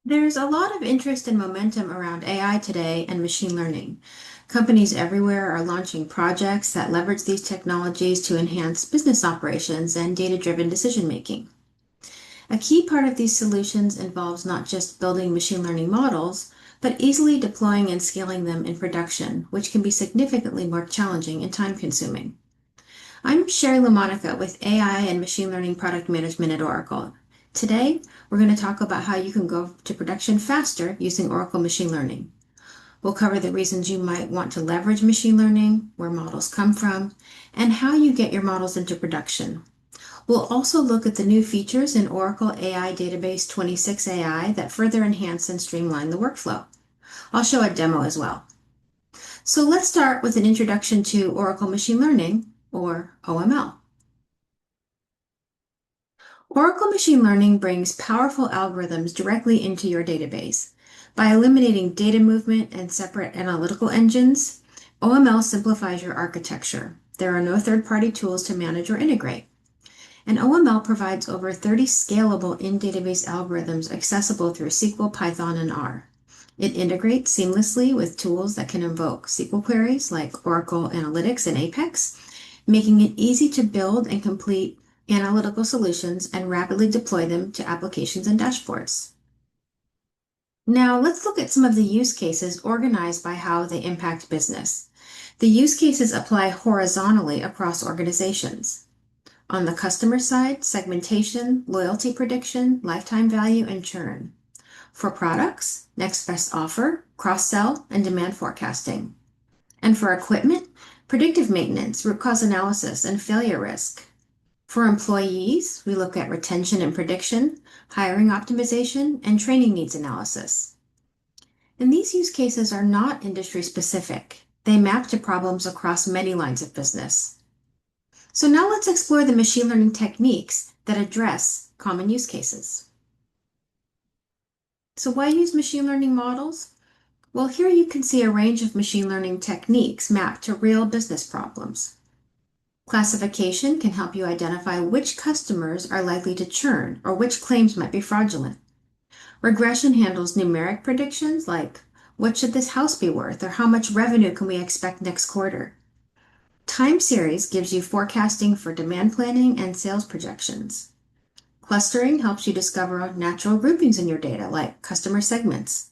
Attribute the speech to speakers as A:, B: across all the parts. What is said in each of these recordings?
A: There's a lot of interest and momentum around AI today and machine learning. Companies everywhere are launching projects that leverage these technologies to enhance business operations and data-driven decision making. A key part of these solutions involves not just building machine learning models, but easily deploying and scaling them in production, which can be significantly more challenging and time consuming. I'm Sherry LaMonica with AI and Machine Learning Product Management at Oracle. Today, we're going to talk about how you can go to production faster using Oracle Machine Learning. We'll cover the reasons you might want to leverage machine learning, where models come from, and how you get your models into production. We'll also look at the new features in Oracle AI Database 26AI that further enhance and streamline the workflow. I'll show a demo as well. So let's start with an introduction to Oracle Machine Learning, or OML. Oracle Machine Learning brings powerful algorithms directly into your database. By eliminating data movement and separate analytical engines, OML simplifies your architecture. There are no third-party tools to manage or integrate. And OML provides over 30 scalable in-database algorithms accessible through SQL, Python, and R. It integrates seamlessly with tools that can invoke SQL queries like Oracle Analytics and Apex, making it easy to build and complete analytical solutions and rapidly deploy them to applications and dashboards. Now, let's look at some of the use cases organized by how they impact business. The use cases apply horizontally across organizations. On the customer side, segmentation, loyalty prediction, lifetime value, and churn. For products, next best offer, cross-sell, and demand forecasting. And for equipment, predictive maintenance, root cause analysis, and failure risk. For employees, we look at retention and prediction, hiring optimization, and training needs analysis. And these use cases are not industry specific. They map to problems across many lines of business. So now let's explore the machine learning techniques that address common use cases. So why use machine learning models? Well, here you can see a range of machine learning techniques mapped to real business problems. Classification can help you identify which customers are likely to churn or which claims might be fraudulent. Regression handles numeric predictions like what should this house be worth or how much revenue can we expect next quarter. Time series gives you forecasting for demand planning and sales projections. Clustering helps you discover natural groupings in your data like customer segments.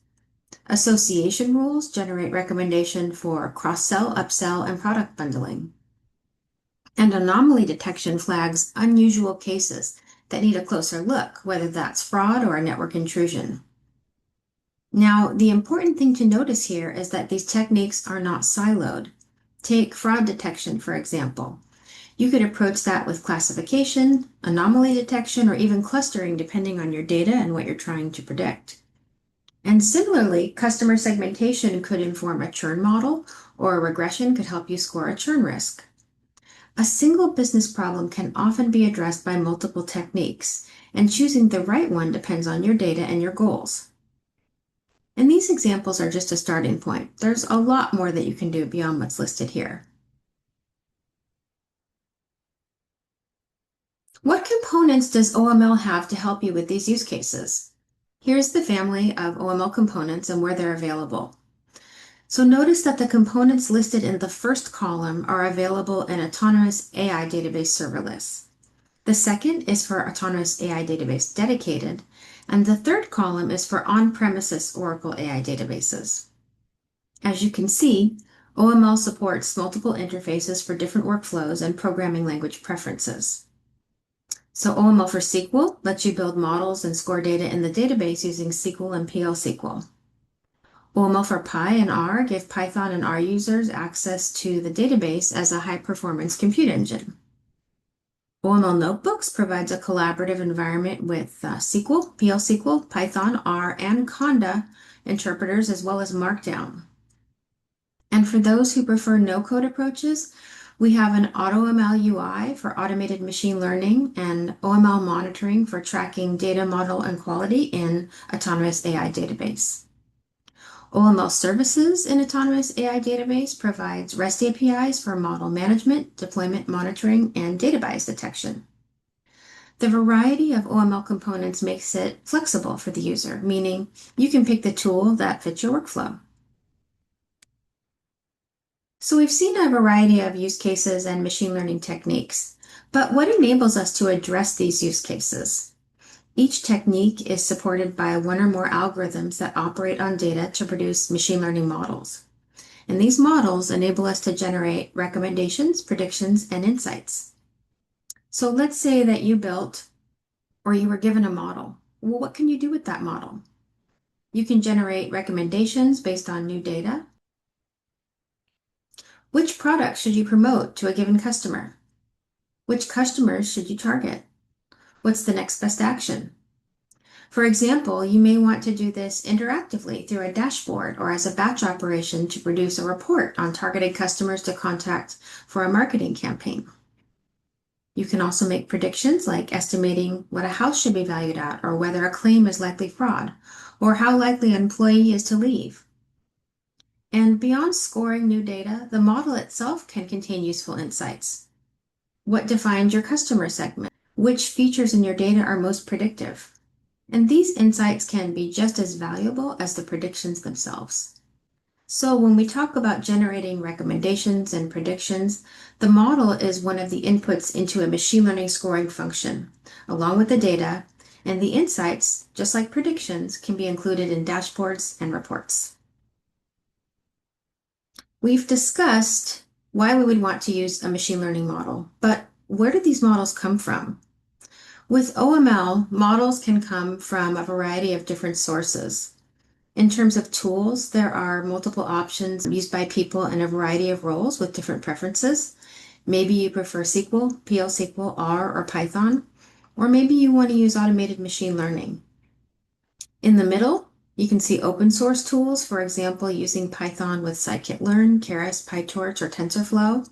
A: Association rules generate recommendation for cross-sell, upsell, and product bundling. And anomaly detection flags unusual cases that need a closer look, whether that's fraud or a network intrusion. Now, the important thing to notice here is that these techniques are not siloed. Take fraud detection, for example. You could approach that with classification, anomaly detection, or even clustering, depending on your data and what you're trying to predict. And similarly, customer segmentation could inform a churn model, or a regression could help you score a churn risk. A single business problem can often be addressed by multiple techniques, and choosing the right one depends on your data and your goals. And these examples are just a starting point. There's a lot more that you can do beyond what's listed here. What components does OML have to help you with these use cases? Here's the family of OML components and where they're available. So notice that the components listed in the first column are available in Autonomous AI Database Serverless. The second is for Autonomous AI Database Dedicated, and the third column is for on-premises Oracle AI databases. As you can see, OML supports multiple interfaces for different workflows and programming language preferences. So OML for SQL lets you build models and score data in the database using SQL and PL SQL. OML for Py and R give Python and R users access to the database as a high-performance compute engine. OML Notebooks provides a collaborative environment with SQL, PL SQL, Python, R, and Conda interpreters, as well as Markdown. And for those who prefer no-code approaches, we have an AutoML UI for automated machine learning and OML monitoring for tracking data model and quality in Autonomous AI Database. OML Services in Autonomous AI Database provides REST APIs for model management, deployment monitoring, and data bias detection. The variety of OML components makes it flexible for the user, meaning you can pick the tool that fits your workflow. So we've seen a variety of use cases and machine learning techniques, but what enables us to address these use cases? Each technique is supported by one or more algorithms that operate on data to produce machine learning models. And these models enable us to generate recommendations, predictions, and insights. So let's say that you built or you were given a model. Well, what can you do with that model? You can generate recommendations based on new data. Which products should you promote to a given customer? Which customers should you target? What's the next best action? For example, you may want to do this interactively through a dashboard or as a batch operation to produce a report on targeted customers to contact for a marketing campaign. You can also make predictions like estimating what a house should be valued at, or whether a claim is likely fraud, or how likely an employee is to leave. And beyond scoring new data, the model itself can contain useful insights. What defines your customer segment? Which features in your data are most predictive? And these insights can be just as valuable as the predictions themselves. So when we talk about generating recommendations and predictions, the model is one of the inputs into a machine learning scoring function, along with the data, and the insights, just like predictions, can be included in dashboards and reports. We've discussed why we would want to use a machine learning model, but where do these models come from? With OML, models can come from a variety of different sources. In terms of tools, there are multiple options used by people in a variety of roles with different preferences. Maybe you prefer SQL, PL/SQL, R, or Python, or maybe you want to use automated machine learning. In the middle, you can see open source tools, for example, using Python with scikit-learn, Keras, PyTorch, or TensorFlow.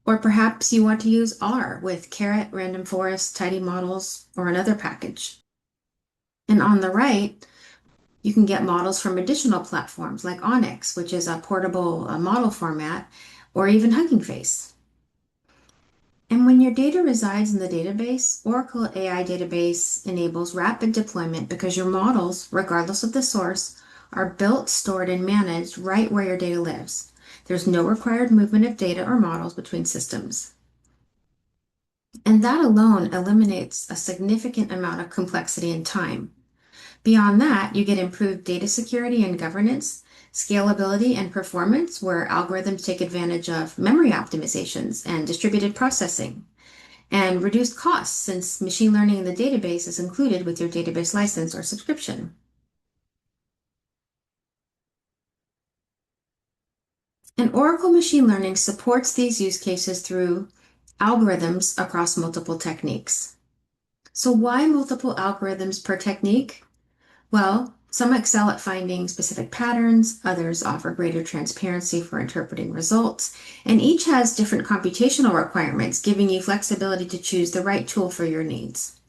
A: Or perhaps you want to use R with Caret, Random Forest, Tidy Models, or another package. And on the right, you can get models from additional platforms like ONNX, which is a portable model format, or even Hugging Face. And when your data resides in the database, Oracle AI Database enables rapid deployment because your models, regardless of the source, are built, stored, and managed right where your data lives. There's no required movement of data or models between systems. And that alone eliminates a significant amount of complexity and time. Beyond that, you get improved data security and governance, scalability and performance, where algorithms take advantage of memory optimizations and distributed processing, and reduced costs since machine learning in the database is included with your database license or subscription. And Oracle Machine Learning supports these use cases through algorithms across multiple techniques. So why multiple algorithms per technique? Well, some excel at finding specific patterns, others offer greater transparency for interpreting results, and each has different computational requirements, giving you flexibility to choose the right tool for your needs.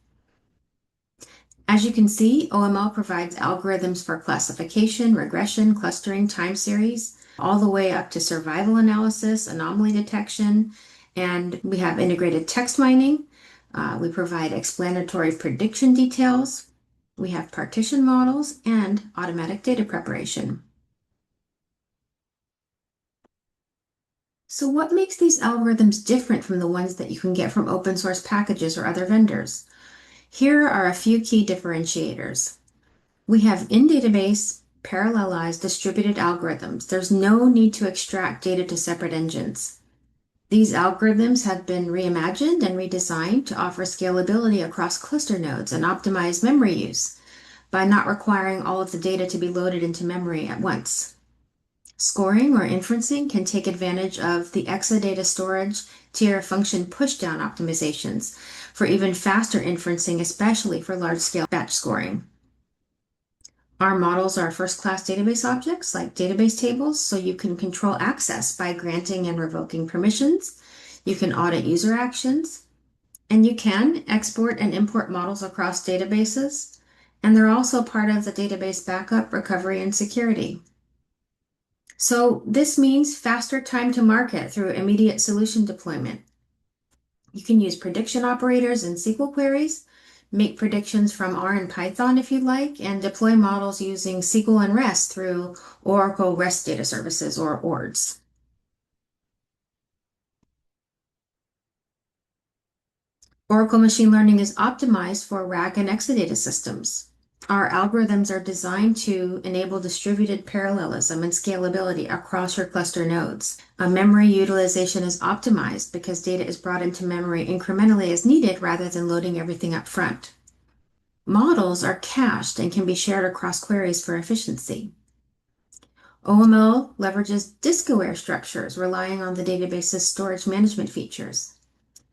A: As you can see, OML provides algorithms for classification, regression, clustering, time series, all the way up to survival analysis, anomaly detection, and we have integrated text mining. We provide explanatory prediction details. We have partition models and automatic data preparation. So what makes these algorithms different from the ones that you can get from open source packages or other vendors? Here are a few key differentiators. We have in-database, parallelized distributed algorithms. There's no need to extract data to separate engines. These algorithms have been reimagined and redesigned to offer scalability across cluster nodes and optimize memory use by not requiring all of the data to be loaded into memory at once. Scoring or inferencing can take advantage of the Exadata storage tier function pushdown optimizations for even faster inferencing, especially for large-scale batch scoring. Our models are first-class database objects like database tables, so you can control access by granting and revoking permissions. You can audit user actions, and you can export and import models across databases, and they're also part of the database backup, recovery, and security. So this means faster time to market through immediate solution deployment. You can use prediction operators in SQL queries, make predictions from R and Python if you'd like, and deploy models using SQL and REST through Oracle REST Data Services or ORDS. Oracle Machine Learning is optimized for RAG and Exadata systems. Our algorithms are designed to enable distributed parallelism and scalability across your cluster nodes. Memory utilization is optimized because data is brought into memory incrementally as needed rather than loading everything up front. Models are cached and can be shared across queries for efficiency. OML leverages disk-aware structures, relying on the database's storage management features.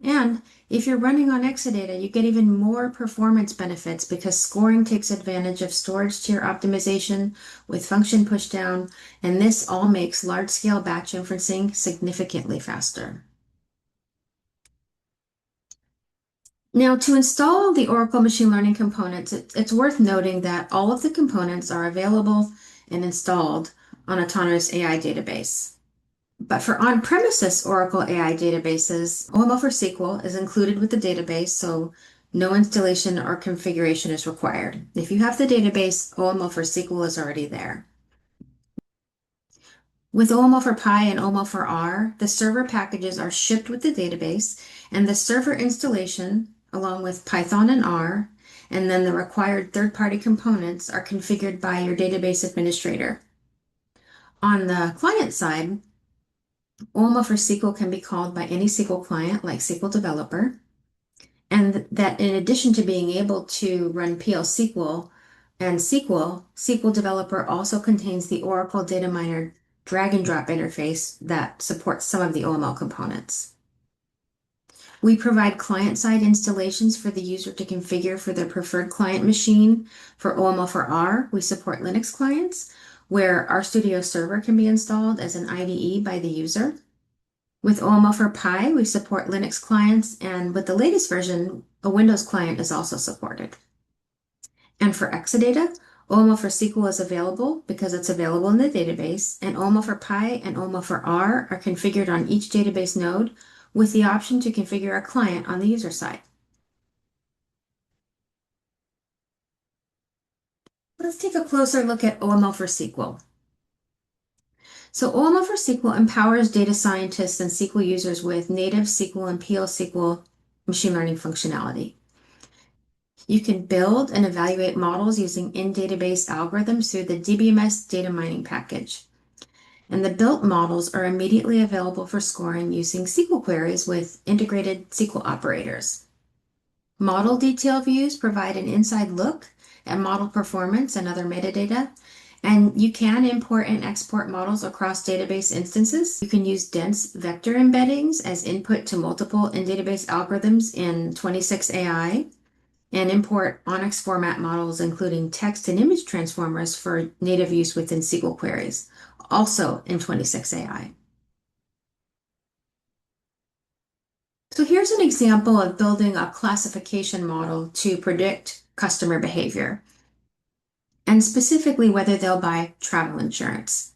A: And if you're running on Exadata, you get even more performance benefits because scoring takes advantage of storage tier optimization with function pushdown, and this all makes large-scale batch inferencing significantly faster. Now, to install the Oracle Machine Learning components, it's worth noting that all of the components are available and installed on Autonomous AI Database. But for on-premises Oracle AI databases, OML for SQL is included with the database, so no installation or configuration is required. If you have the database, OML for SQL is already there. With OML for Pi and OML for R, the server packages are shipped with the database, and the server installation, along with Python and R, and then the required third-party components are configured by your database administrator. On the client side, OML for SQL can be called by any SQL client like SQL Developer, and that in addition to being able to run PL SQL and SQL Developer also contains the Oracle Data Miner drag and drop interface that supports some of the OML components. We provide client-side installations for the user to configure for their preferred client machine. For OML for R, we support Linux clients, where RStudio Server can be installed as an IDE by the user. With OML for Pi, we support Linux clients, and with the latest version, a Windows client is also supported. And for Exadata, OML for SQL is available because it's available in the database, and OML for Pi and OML for R are configured on each database node with the option to configure a client on the user side. Let's take a closer look at OML for SQL. So OML for SQL empowers data scientists and SQL users with native SQL and PL SQL machine learning functionality. You can build and evaluate models using in-database algorithms through the DBMS data mining package. And the built models are immediately available for scoring using SQL queries with integrated SQL operators. Model detail views provide an inside look at model performance and other metadata. And you can import and export models across database instances. You can use dense vector embeddings as input to multiple in-database algorithms in 26AI and import ONNX format models, including text and image transformers for native use within SQL queries, also in 26AI. So here's an example of building a classification model to predict customer behavior, and specifically whether they'll buy travel insurance.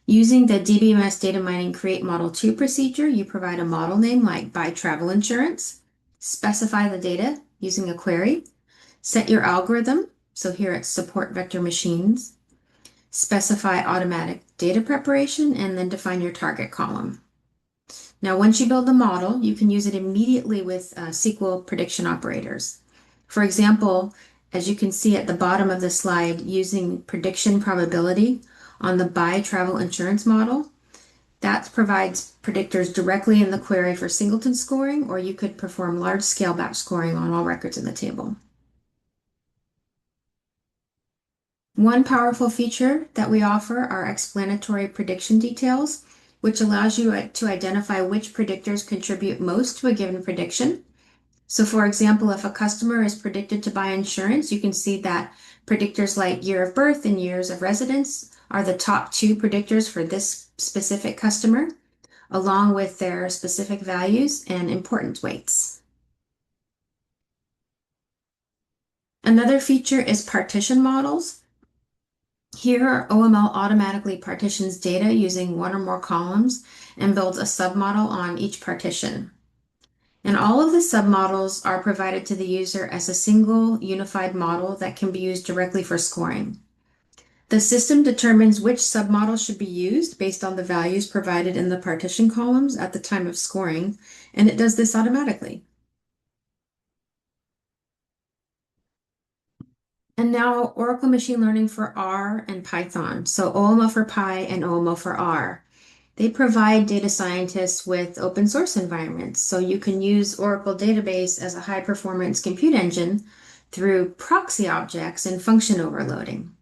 A: Using the DBMS data mining create model 2 procedure, you provide a model name like buy travel insurance, specify the data using a query, set your algorithm, so here it's support vector machines, specify automatic data preparation, and then define your target column. Now, once you build the model, you can use it immediately with SQL prediction operators. For example, as you can see at the bottom of the slide, using prediction probability on the buy travel insurance model, that provides predictors directly in the query for singleton scoring, or you could perform large-scale batch scoring on all records in the table. One powerful feature that we offer are explanatory prediction details, which allows you to identify which predictors contribute most to a given prediction. So for example, if a customer is predicted to buy insurance, you can see that predictors like year of birth and years of residence are the top 2 predictors for this specific customer, along with their specific values and importance weights. Another feature is partition models. Here, OML automatically partitions data using one or more columns and builds a submodel on each partition. And all of the submodels are provided to the user as a single unified model that can be used directly for scoring. The system determines which submodel should be used based on the values provided in the partition columns at the time of scoring, and it does this automatically. And now Oracle Machine Learning for R and Python. So OML for Py and OML for R. They provide data scientists with open source environments. So you can use Oracle Database as a high performance compute engine through proxy objects and function overloading.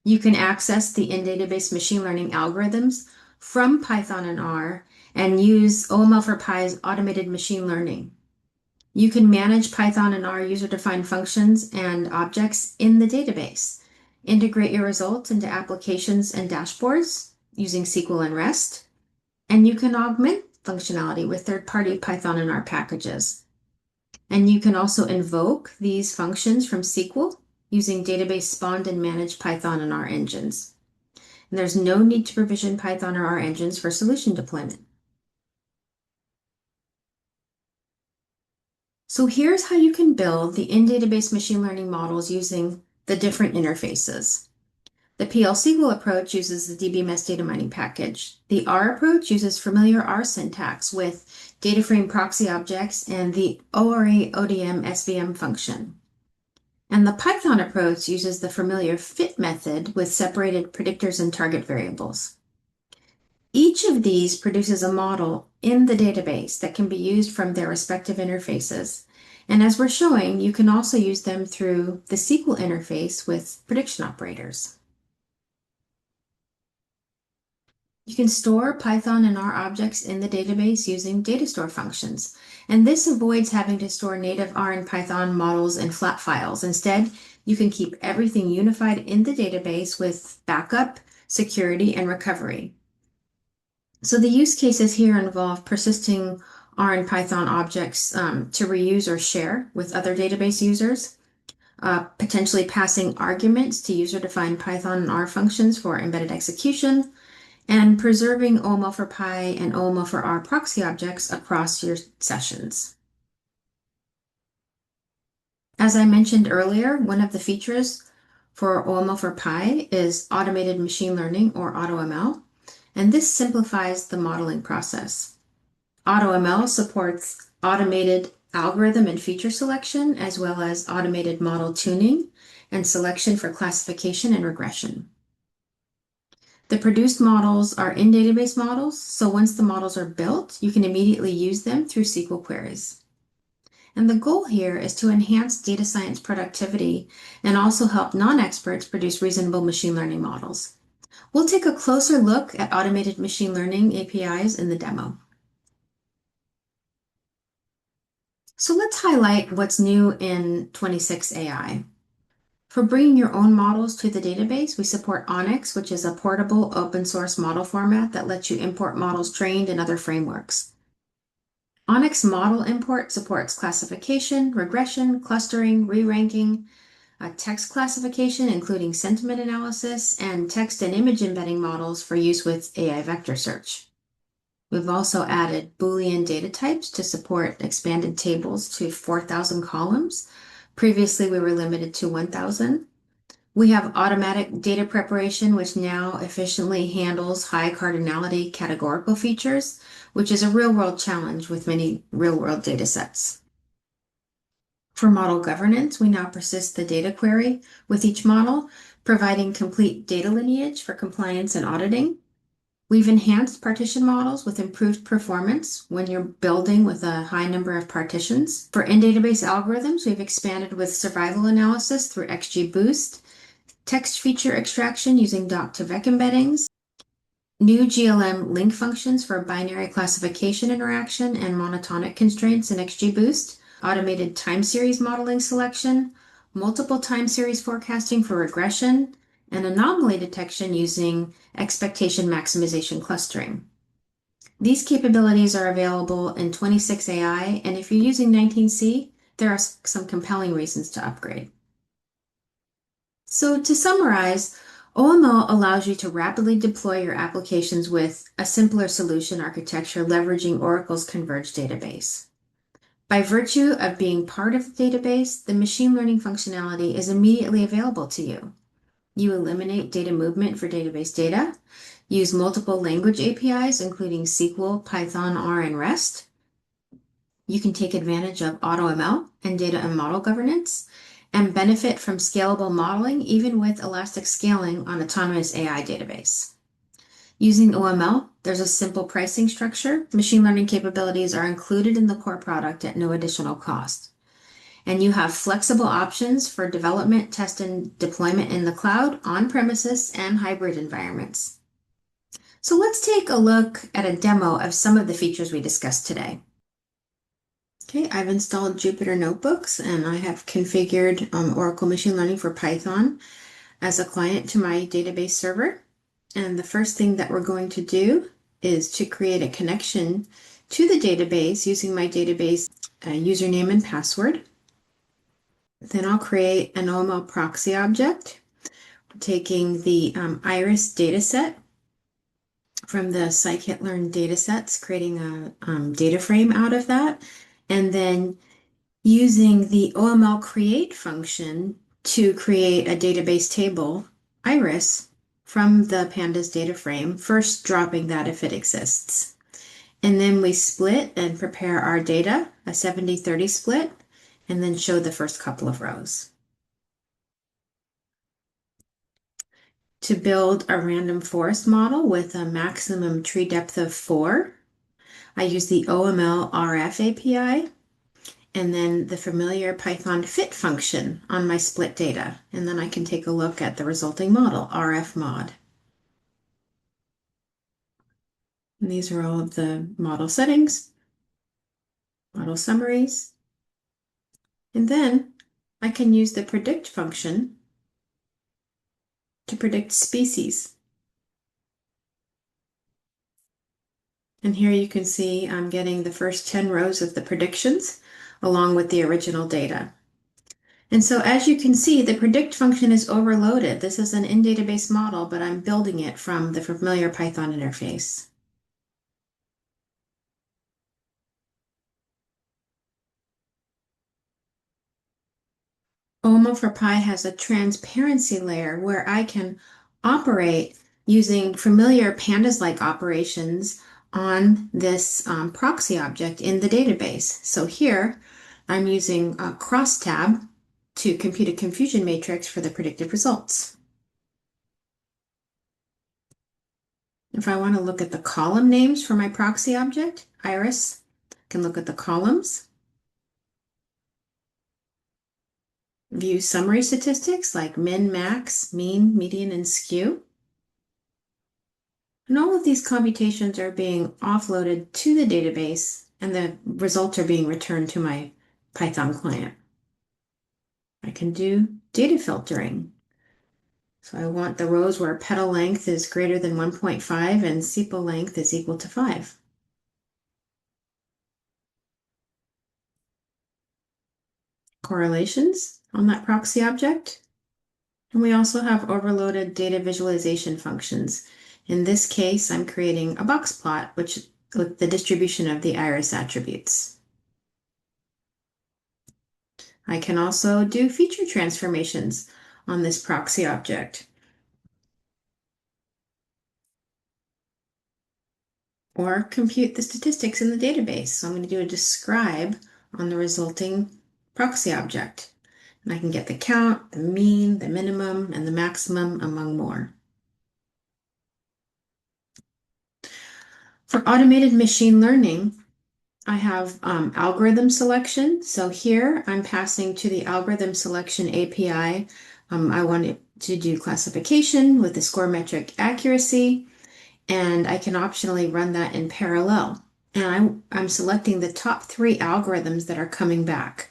A: You can access the in-database machine learning algorithms from Python and R and use OML for Py's automated machine learning. You can manage Python and R user-defined functions and objects in the database. Integrate your results into applications and dashboards using SQL and REST. And you can augment functionality with third-party Python and R packages. And you can also invoke these functions from SQL using database spawned and managed Python and R engines. And there's no need to provision Python or R engines for solution deployment. So here's how you can build the in-database machine learning models using the different interfaces. The PL/SQL approach uses the DBMS data mining package. The R approach uses familiar R syntax with data frame proxy objects and the ORA ODM SVM function. And the Python approach uses the familiar fit method with separated predictors and target variables. Each of these produces a model in the database that can be used from their respective interfaces. And as we're showing, you can also use them through the SQL interface with prediction operators. You can store Python and R objects in the database using data store functions. And this avoids having to store native R and Python models in flat files. Instead, you can keep everything unified in the database with backup, security, and recovery. So the use cases here involve persisting R and Python objects to reuse or share with other database users, potentially passing arguments to user-defined Python and R functions for embedded execution, and preserving OML for Py and OML for R proxy objects across your sessions. As I mentioned earlier, one of the features for OML for Py is automated machine learning, or AutoML. And this simplifies the modeling process. AutoML supports automated algorithm and feature selection, as well as automated model tuning and selection for classification and regression. The produced models are in-database models, so once the models are built, you can immediately use them through SQL queries. And the goal here is to enhance data science productivity and also help non-experts produce reasonable machine learning models. We'll take a closer look at automated machine learning APIs in the demo. So let's highlight what's new in 26 AI. For bringing your own models to the database, we support ONNX, which is a portable open source model format that lets you import models trained in other frameworks. ONNX Model Import supports classification, regression, clustering, re-ranking, text classification, including sentiment analysis, and text and image embedding models for use with AI vector search. We've also added Boolean data types to support expanded tables to 4,000 columns. Previously, we were limited to 1,000. We have automatic data preparation, which now efficiently handles high cardinality categorical features, which is a real-world challenge with many real-world data sets. For model governance, we now persist the data query with each model, providing complete data lineage for compliance and auditing. We've enhanced partition models with improved performance when you're building with a high number of partitions. For in-database algorithms, we've expanded with survival analysis through XGBoost, text feature extraction using doc2vec embeddings, new GLM link functions for binary classification interaction and monotonic constraints in XGBoost, automated time series modeling selection, multiple time series forecasting for regression, and anomaly detection using expectation maximization clustering. These capabilities are available in 26 AI, and if you're using 19C, there are some compelling reasons to upgrade. So to summarize, OML allows you to rapidly deploy your applications with a simpler solution architecture leveraging Oracle's Converged database. By virtue of being part of the database, the machine learning functionality is immediately available to you. You eliminate data movement for database data, use multiple language APIs, including SQL, Python, R, and REST. You can take advantage of AutoML and data and model governance, and benefit from scalable modeling, even with elastic scaling on autonomous AI database. Using OML, there's a simple pricing structure. Machine learning capabilities are included in the core product at no additional cost. And you have flexible options for development, test, and deployment in the cloud, on-premises, and hybrid environments. So let's take a look at a demo of some of the features we discussed today. Okay, I've installed Jupyter Notebooks and I have configured Oracle Machine Learning for Python as a client to my database server. And the first thing that we're going to do is to create a connection to the database using my database username and password. Then I'll create an OML proxy object, taking the IRIS dataset from the scikit-learn datasets, creating a data frame out of that, and then using the OML create function to create a database table, IRIS, from the pandas data frame, first dropping that if it exists. And then we split and prepare our data, a 70-30 split, and then show the first couple of rows. To build a random forest model with a maximum tree depth of 4, I use the OML RF API and then the familiar Python fit function on my split data. And then I can take a look at the resulting model, RF mod. And these are all of the model settings, model summaries. And then I can use the predict function to predict species. And here you can see I'm getting the first 10 rows of the predictions along with the original data. And so as you can see, the predict function is overloaded. This is an in-database model, but I'm building it from the familiar Python interface. OML for Pi has a transparency layer where I can operate using familiar pandas-like operations on this proxy object in the database. So here I'm using a crosstab to compute a confusion matrix for the predicted results. If I want to look at the column names for my proxy object, Iris, I can look at the columns. View summary statistics like min, max, mean, median, and skew. And all of these computations are being offloaded to the database and the results are being returned to my Python client. I can do data filtering. So I want the rows where petal length is greater than 1.5 and sepal length is equal to 5. Correlations on that proxy object. And we also have overloaded data visualization functions. In this case, I'm creating a box plot, which with the distribution of the iris attributes. I can also do feature transformations on this proxy object, or compute the statistics in the database. So I'm going to do a describe on the resulting proxy object. And I can get the count, the mean, the minimum, and the maximum, among more. For automated machine learning, I have algorithm selection. So here I'm passing to the algorithm selection API. I want to do classification with the score metric accuracy, and I can optionally run that in parallel. And I'm selecting the top 3 algorithms that are coming back.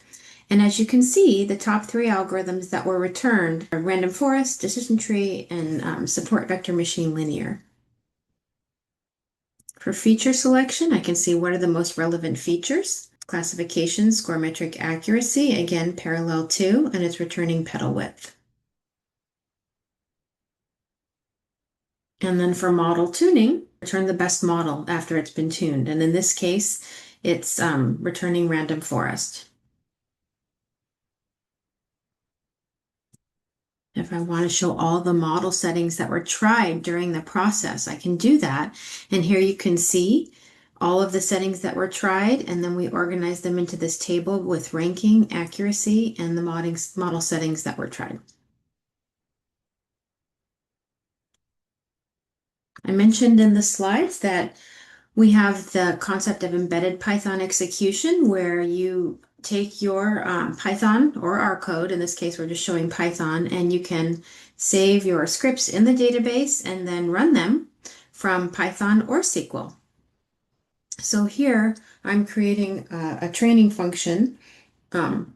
A: And as you can see, the top 3 algorithms that were returned are random forest, decision tree, and support vector machine linear. For feature selection, I can see what are the most relevant features. Classification, score metric accuracy, again, parallel to, and it's returning petal width. And then for model tuning, return the best model after it's been tuned. And in this case, it's returning random forest. If I want to show all the model settings that were tried during the process, I can do that. And here you can see all of the settings that were tried, and then we organize them into this table with ranking, accuracy, and the model settings that were tried. I mentioned in the slides that we have the concept of embedded Python execution, where you take your Python or R code, in this case we're just showing Python, and you can save your scripts in the database and then run them from Python or SQL. So here I'm creating a training function for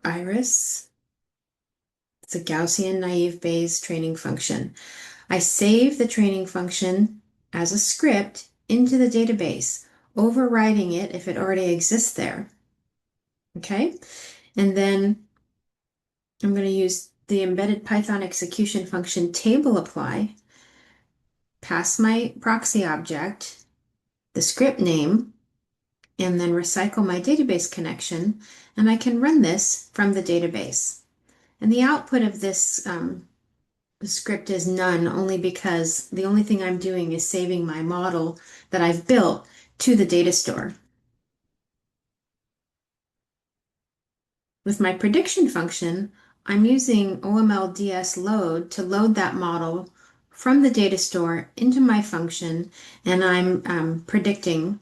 A: Iris. It's a Gaussian naive Bayes training function. I save the training function as a script into the database, overriding it if it already exists there. Okay, and then I'm going to use the embedded Python execution function table apply, pass my proxy object, the script name, and then recycle my database connection, and I can run this from the database. And the output of this script is none, only because the only thing I'm doing is saving my model that I've built to the data store. With my prediction function, I'm using OML DS_load to load that model from the data store into my function, and I'm predicting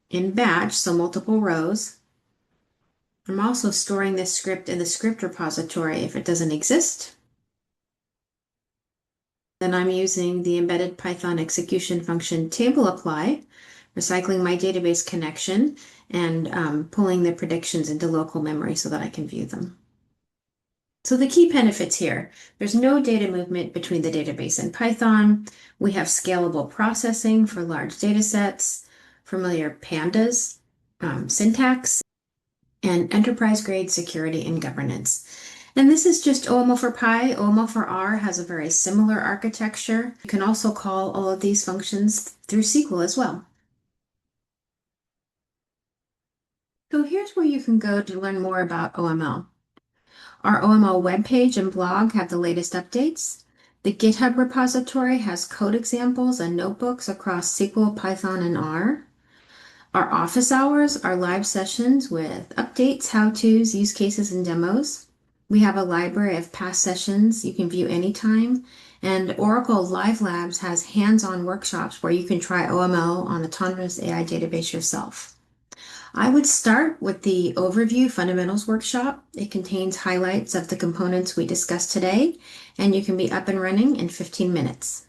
A: in batch, so multiple rows. I'm also storing this script in the script repository if it doesn't exist. Then I'm using the embedded Python execution function table apply, recycling my database connection, and pulling the predictions into local memory so that I can view them. So the key benefits here, there's no data movement between the database and Python. We have scalable processing for large data sets, familiar pandas, syntax, and enterprise-grade security and governance. And this is just OML for Py. OML for R has a very similar architecture. You can also call all of these functions through SQL as well. So here's where you can go to learn more about OML. Our OML webpage and blog have the latest updates. The GitHub repository has code examples and notebooks across SQL, Python, and R. Our office hours are live sessions with updates, how-tos, use cases, and demos. We have a library of past sessions you can view anytime. And Oracle Live Labs has hands-on workshops where you can try OML on Autonomous AI Database yourself. I would start with the Overview Fundamentals workshop. It contains highlights of the components we discussed today, and you can be up and running in 15 minutes.